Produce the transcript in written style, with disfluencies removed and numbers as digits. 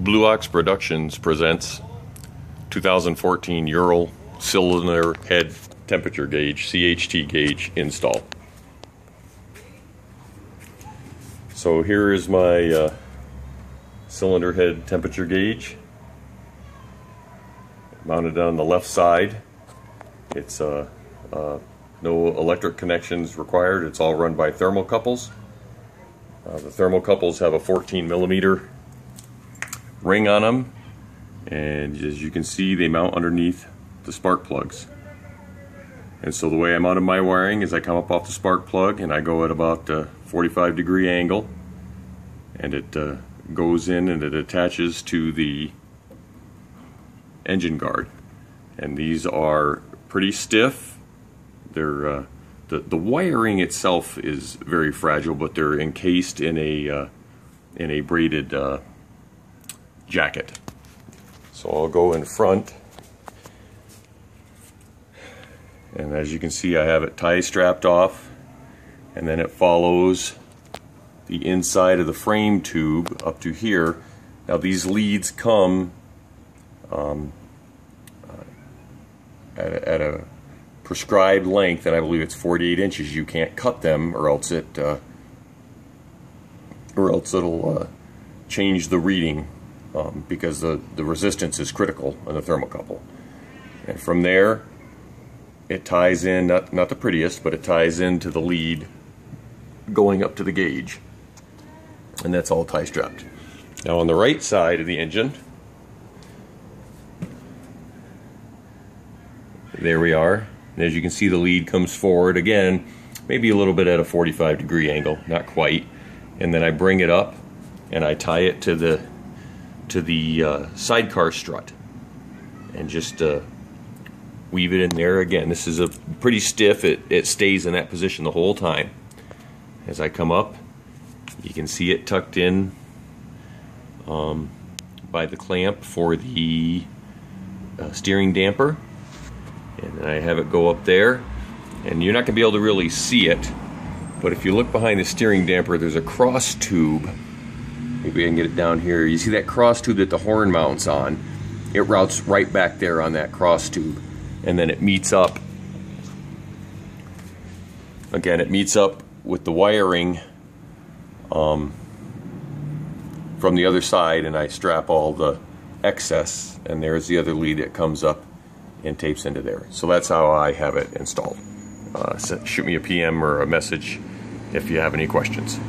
Blue Ox Productions presents 2014 Ural Cylinder Head Temperature Gauge, CHT gauge install. So here is my cylinder head temperature gauge, mounted on the left side. It's no electric connections required. It's all run by thermocouples. The thermocouples have a 14 millimeter ring on them, and as you can see, they mount underneath the spark plugs. And so the way I mounted my wiring is I come up off the spark plug and I go at about a 45-degree angle, and it goes in and it attaches to the engine guard. And these are pretty stiff. They're the wiring itself is very fragile, but they're encased in a braided jacket. So I'll go in front, and as you can see, I have it tie strapped off, and then it follows the inside of the frame tube up to here. Now these leads come at a prescribed length, and I believe it's 48 inches. You can't cut them, or else it'll change the reading, because the resistance is critical on the thermocouple. And from there, it ties in, not the prettiest, but it ties into the lead going up to the gauge, and that's all tie strapped. Now on the right side of the engine, there we are. And as you can see, the lead comes forward again, maybe a little bit at a 45-degree angle, not quite. And then I bring it up and I tie it to the sidecar strut, and just weave it in there. Again, this is a pretty stiff. It stays in that position the whole time. As I come up, you can see it tucked in by the clamp for the steering damper. And I have it go up there, and you're not going to be able to really see it, but if you look behind the steering damper, there's a cross tube. Maybe I can get it down here. You see that cross tube that the horn mounts on? It routes right back there on that cross tube, and then it meets up. Again, it meets up with the wiring from the other side, and I strap all the excess, and there's the other lead that comes up and tapes into there. So that's how I have it installed. Shoot me a PM or a message if you have any questions.